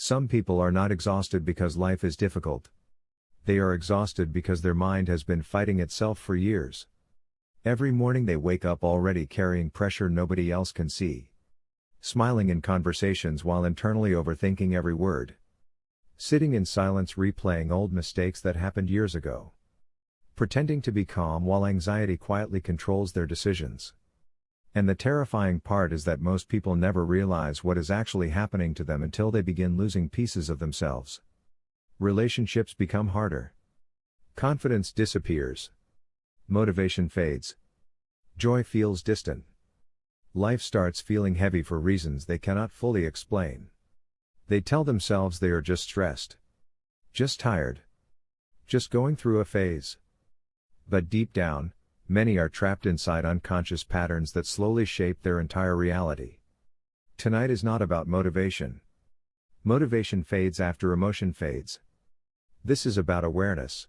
Some people are not exhausted because life is difficult. They are exhausted because their mind has been fighting itself for years. Every morning they wake up already carrying pressure nobody else can see. Smiling in conversations while internally overthinking every word. Sitting in silence replaying old mistakes that happened years ago. Pretending to be calm while anxiety quietly controls their decisions. And the terrifying part is that most people never realize what is actually happening to them until they begin losing pieces of themselves. Relationships become harder. Confidence disappears. Motivation fades. Joy feels distant. Life starts feeling heavy for reasons they cannot fully explain. They tell themselves they are just stressed. Just tired. Just going through a phase. But deep down, many are trapped inside unconscious patterns that slowly shape their entire reality. Tonight is not about motivation. Motivation fades after emotion fades. This is about awareness.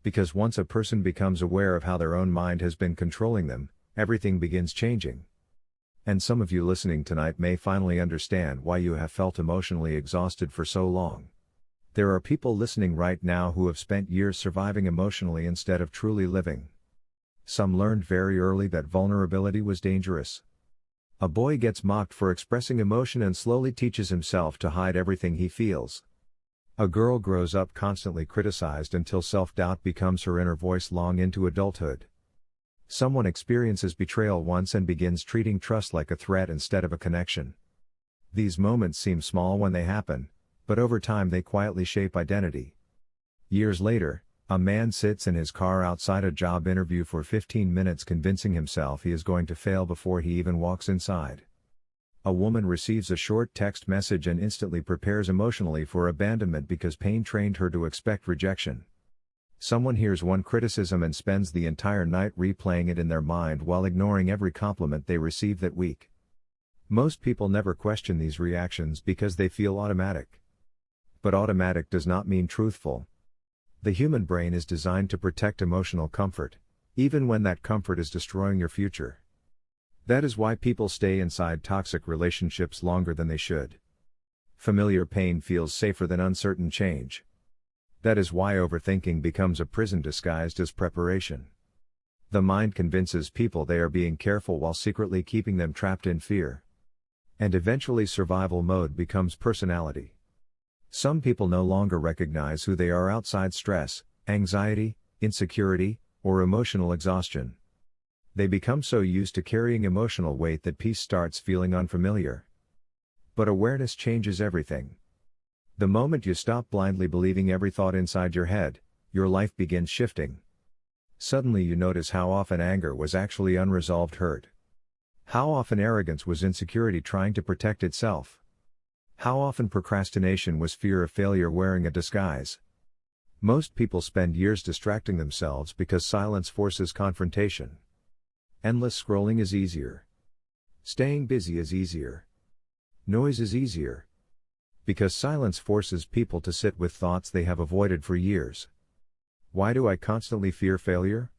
Because once a person becomes aware of how their own mind has been controlling them, everything begins changing. And some of you listening tonight may finally understand why you have felt emotionally exhausted for so long. There are people listening right now who have spent years surviving emotionally instead of truly living. Some learned very early that vulnerability was dangerous. A boy gets mocked for expressing emotion and slowly teaches himself to hide everything he feels. A girl grows up constantly criticized until self-doubt becomes her inner voice long into adulthood. Someone experiences betrayal once and begins treating trust like a threat instead of a connection. These moments seem small when they happen, but over time they quietly shape identity. Years later, a man sits in his car outside a job interview for 15 minutes convincing himself he is going to fail before he even walks inside. A woman receives a short text message and instantly prepares emotionally for abandonment because pain trained her to expect rejection. Someone hears one criticism and spends the entire night replaying it in their mind while ignoring every compliment they received that week. Most people never question these reactions because they feel automatic. But automatic does not mean truthful. The human brain is designed to protect emotional comfort, even when that comfort is destroying your future. That is why people stay inside toxic relationships longer than they should. Familiar pain feels safer than uncertain change. That is why overthinking becomes a prison disguised as preparation. The mind convinces people they are being careful while secretly keeping them trapped in fear. And eventually survival mode becomes personality. Some people no longer recognize who they are outside stress, anxiety, insecurity, or emotional exhaustion. They become so used to carrying emotional weight that peace starts feeling unfamiliar. But awareness changes everything. The moment you stop blindly believing every thought inside your head, your life begins shifting. Suddenly you notice how often anger was actually unresolved hurt. How often arrogance was insecurity trying to protect itself. How often procrastination was fear of failure wearing a disguise. Most people spend years distracting themselves because silence forces confrontation. Endless scrolling is easier. Staying busy is easier. Noise is easier. Because silence forces people to sit with thoughts they have avoided for years. Why do I constantly fear failure?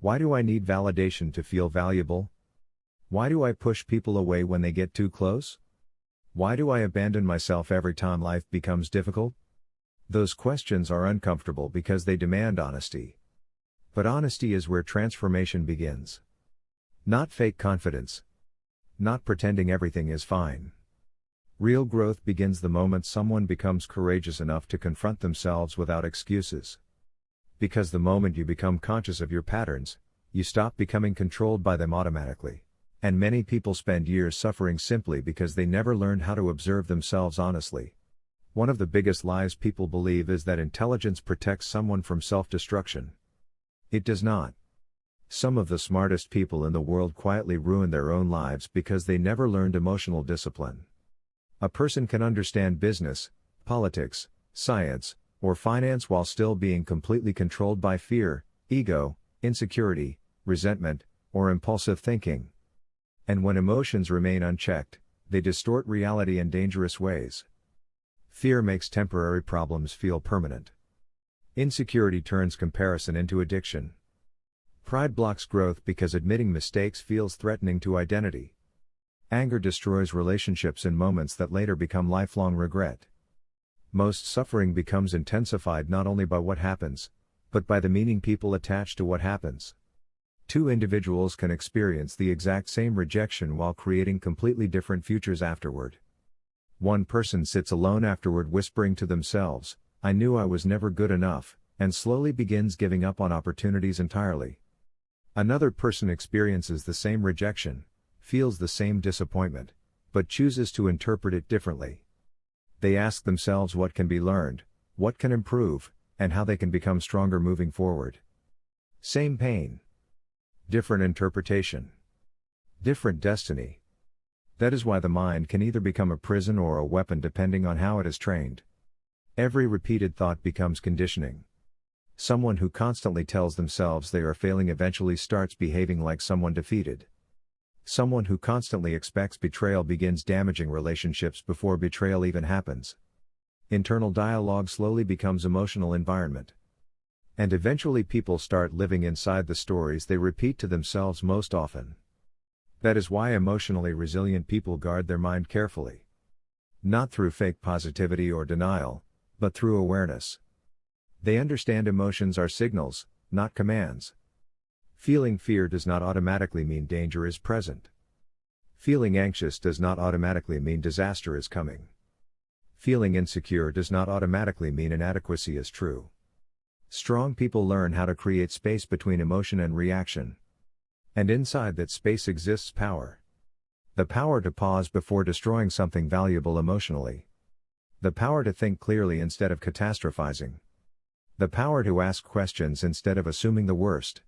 Why do I need validation to feel valuable? Why do I push people away when they get too close? Why do I abandon myself every time life becomes difficult? Those questions are uncomfortable because they demand honesty. But honesty is where transformation begins. Not fake confidence. Not pretending everything is fine. Real growth begins the moment someone becomes courageous enough to confront themselves without excuses. Because the moment you become conscious of your patterns, you stop becoming controlled by them automatically. And many people spend years suffering simply because they never learned how to observe themselves honestly. One of the biggest lies people believe is that intelligence protects someone from self-destruction. It does not. Some of the smartest people in the world quietly ruin their own lives because they never learned emotional discipline. A person can understand business, politics, science, or finance while still being completely controlled by fear, ego, insecurity, resentment, or impulsive thinking. And when emotions remain unchecked, they distort reality in dangerous ways. Fear makes temporary problems feel permanent. Insecurity turns comparison into addiction. Pride blocks growth because admitting mistakes feels threatening to identity. Anger destroys relationships in moments that later become lifelong regret. Most suffering becomes intensified not only by what happens, but by the meaning people attach to what happens. Two individuals can experience the exact same rejection while creating completely different futures afterward. One person sits alone afterward whispering to themselves, "I knew I was never good enough," and slowly begins giving up on opportunities entirely. Another person experiences the same rejection, feels the same disappointment, but chooses to interpret it differently. They ask themselves what can be learned, what can improve, and how they can become stronger moving forward. Same pain. Different interpretation. Different destiny. That is why the mind can either become a prison or a weapon depending on how it is trained. Every repeated thought becomes conditioning. Someone who constantly tells themselves they are failing eventually starts behaving like someone defeated. Someone who constantly expects betrayal begins damaging relationships before betrayal even happens. Internal dialogue slowly becomes emotional environment. And eventually people start living inside the stories they repeat to themselves most often. That is why emotionally resilient people guard their mind carefully. Not through fake positivity or denial, but through awareness. They understand emotions are signals, not commands. Feeling fear does not automatically mean danger is present. Feeling anxious does not automatically mean disaster is coming. Feeling insecure does not automatically mean inadequacy is true. Strong people learn how to create space between emotion and reaction. And inside that space exists power. The power to pause before destroying something valuable emotionally. The power to think clearly instead of catastrophizing. The power to ask questions instead of assuming the worst.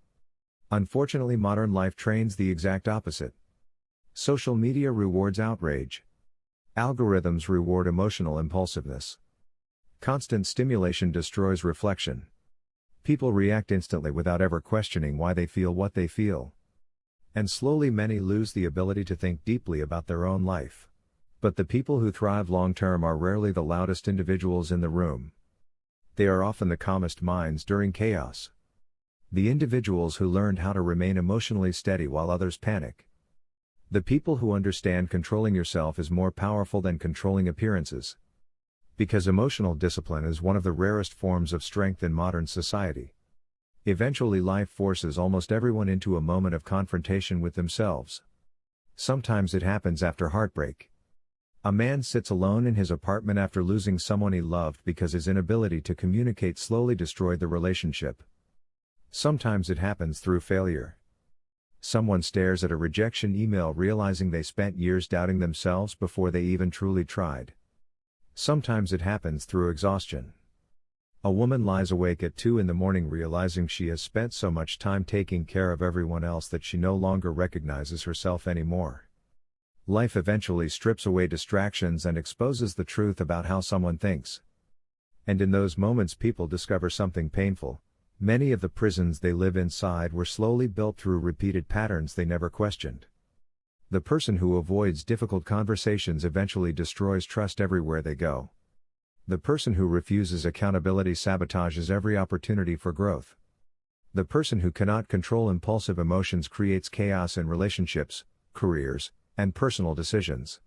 Unfortunately, modern life trains the exact opposite. Social media rewards outrage. Algorithms reward emotional impulsiveness. Constant stimulation destroys reflection. People react instantly without ever questioning why they feel what they feel. And slowly many lose the ability to think deeply about their own life. But the people who thrive long-term are rarely the loudest individuals in the room. They are often the calmest minds during chaos. The individuals who learned how to remain emotionally steady while others panic. The people who understand controlling yourself is more powerful than controlling appearances. Because emotional discipline is one of the rarest forms of strength in modern society. Eventually life forces almost everyone into a moment of confrontation with themselves. Sometimes it happens after heartbreak. A man sits alone in his apartment after losing someone he loved because his inability to communicate slowly destroyed the relationship. Sometimes it happens through failure. Someone stares at a rejection email realizing they spent years doubting themselves before they even truly tried. Sometimes it happens through exhaustion. A woman lies awake at 2 a.m. realizing she has spent so much time taking care of everyone else that she no longer recognizes herself anymore. Life eventually strips away distractions and exposes the truth about how someone thinks. And in those moments people discover something painful. Many of the prisons they live inside were slowly built through repeated patterns they never questioned. The person who avoids difficult conversations eventually destroys trust everywhere they go. The person who refuses accountability sabotages every opportunity for growth. The person who cannot control impulsive emotions creates chaos in relationships, careers, and personal decisions.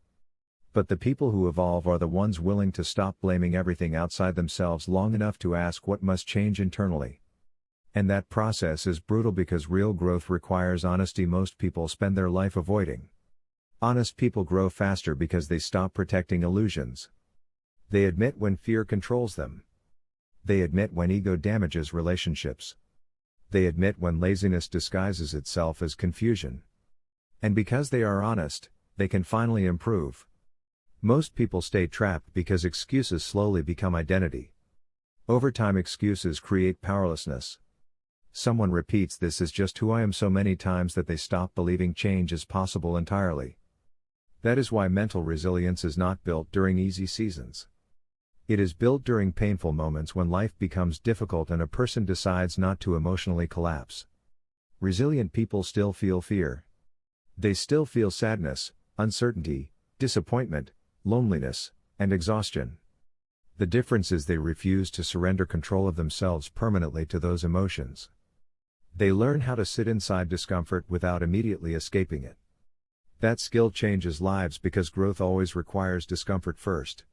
But the people who evolve are the ones willing to stop blaming everything outside themselves long enough to ask what must change internally. And that process is brutal because real growth requires honesty most people spend their life avoiding. Honest people grow faster because they stop protecting illusions. They admit when fear controls them. They admit when ego damages relationships. They admit when laziness disguises itself as confusion. And because they are honest, they can finally improve. Most people stay trapped because excuses slowly become identity. Over time, excuses create powerlessness. Someone repeats "this is just who I am" so many times that they stop believing change is possible entirely. That is why mental resilience is not built during easy seasons. It is built during painful moments when life becomes difficult and a person decides not to emotionally collapse. Resilient people still feel fear. They still feel sadness, uncertainty, disappointment, loneliness, and exhaustion. The difference is they refuse to surrender control of themselves permanently to those emotions. They learn how to sit inside discomfort without immediately escaping it. That skill changes lives because growth always requires discomfort first.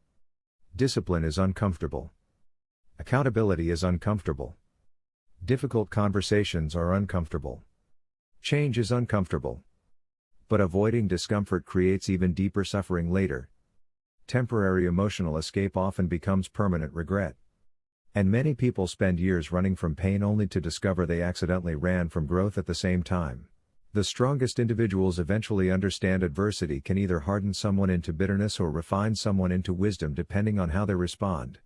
Discipline is uncomfortable. Accountability is uncomfortable. Difficult conversations are uncomfortable. Change is uncomfortable. But avoiding discomfort creates even deeper suffering later. Temporary emotional escape often becomes permanent regret. And many people spend years running from pain only to discover they accidentally ran from growth at the same time. The strongest individuals eventually understand adversity can either harden someone into bitterness or refine someone into wisdom depending on how they respond.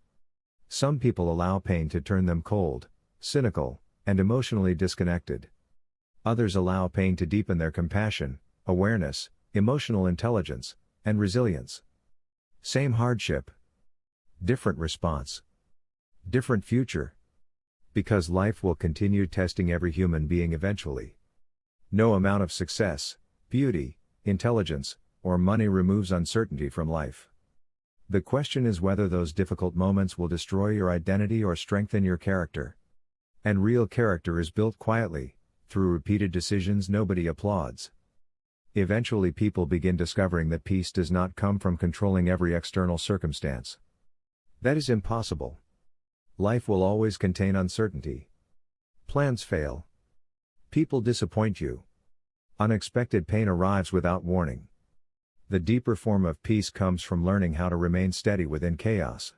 Some people allow pain to turn them cold, cynical, and emotionally disconnected. Others allow pain to deepen their compassion, awareness, emotional intelligence, and resilience. Same hardship. Different response. Different future. Because life will continue testing every human being eventually. No amount of success, beauty, intelligence, or money removes uncertainty from life. The question is whether those difficult moments will destroy your identity or strengthen your character. And real character is built quietly, through repeated decisions nobody applauds. Eventually people begin discovering that peace does not come from controlling every external circumstance. That is impossible. Life will always contain uncertainty. Plans fail. People disappoint you. Unexpected pain arrives without warning. The deeper form of peace comes from learning how to remain steady within chaos.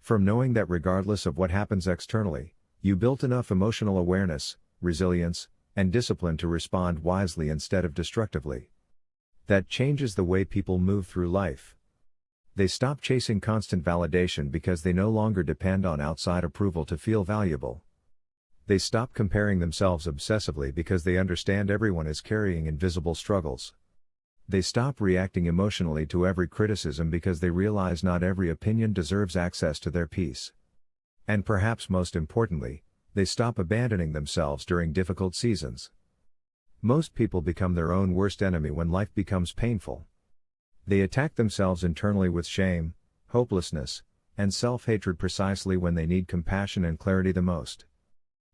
From knowing that regardless of what happens externally, you built enough emotional awareness, resilience, and discipline to respond wisely instead of destructively. That changes the way people move through life. They stop chasing constant validation because they no longer depend on outside approval to feel valuable. They stop comparing themselves obsessively because they understand everyone is carrying invisible struggles. They stop reacting emotionally to every criticism because they realize not every opinion deserves access to their peace. And perhaps most importantly, they stop abandoning themselves during difficult seasons. Most people become their own worst enemy when life becomes painful. They attack themselves internally with shame, hopelessness, and self-hatred precisely when they need compassion and clarity the most.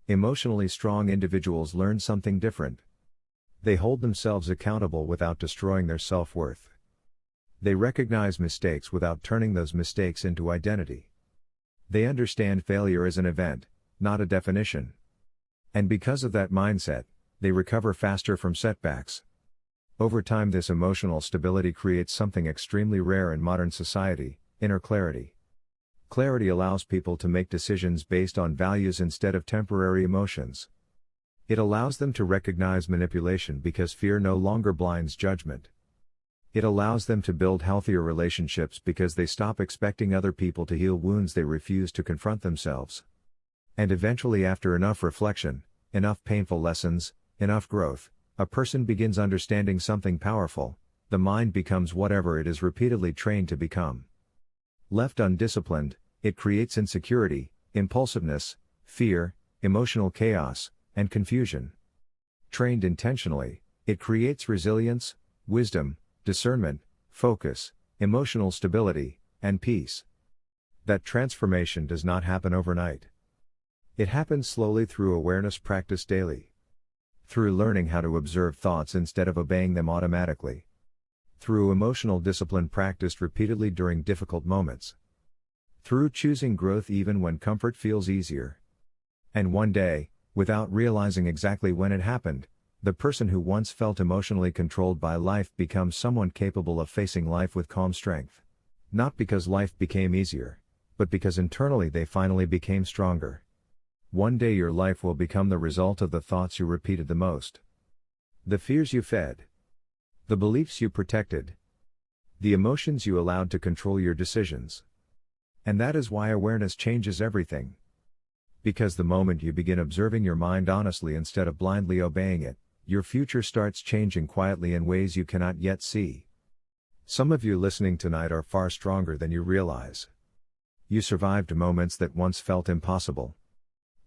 Emotionally strong individuals learn something different. They hold themselves accountable without destroying their self-worth. They recognize mistakes without turning those mistakes into identity. They understand failure as an event, not a definition. And because of that mindset, they recover faster from setbacks. Over time, this emotional stability creates something extremely rare in modern society: inner clarity. Clarity allows people to make decisions based on values instead of temporary emotions. It allows them to recognize manipulation because fear no longer blinds judgment. It allows them to build healthier relationships because they stop expecting other people to heal wounds they refuse to confront themselves. And eventually, after enough reflection, enough painful lessons, enough growth, a person begins understanding something powerful: the mind becomes whatever it is repeatedly trained to become. Left undisciplined, it creates insecurity, impulsiveness, fear, emotional chaos, and confusion. Trained intentionally, it creates resilience, wisdom, discernment, focus, emotional stability, and peace. That transformation does not happen overnight. It happens slowly through awareness practiced daily. Through learning how to observe thoughts instead of obeying them automatically. Through emotional discipline practiced repeatedly during difficult moments. Through choosing growth even when comfort feels easier. And one day, without realizing exactly when it happened, the person who once felt emotionally controlled by life becomes someone capable of facing life with calm strength. Not because life became easier, but because internally they finally became stronger. One day your life will become the result of the thoughts you repeated the most. The fears you fed. The beliefs you protected. The emotions you allowed to control your decisions. And that is why awareness changes everything. Because the moment you begin observing your mind honestly instead of blindly obeying it, your future starts changing quietly in ways you cannot yet see. Some of you listening tonight are far stronger than you realize. You survived moments that once felt impossible.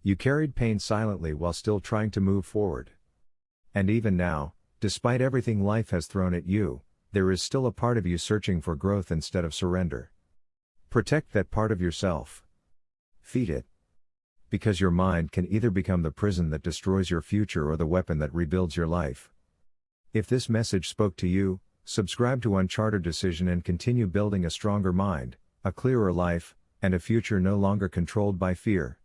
You carried pain silently while still trying to move forward. And even now, despite everything life has thrown at you, there is still a part of you searching for growth instead of surrender. Protect that part of yourself. Feed it. Because your mind can either become the prison that destroys your future or the weapon that rebuilds your life. If this message spoke to you, subscribe to Unchartered Decision and continue building a stronger mind, a clearer life, and a future no longer controlled by fear.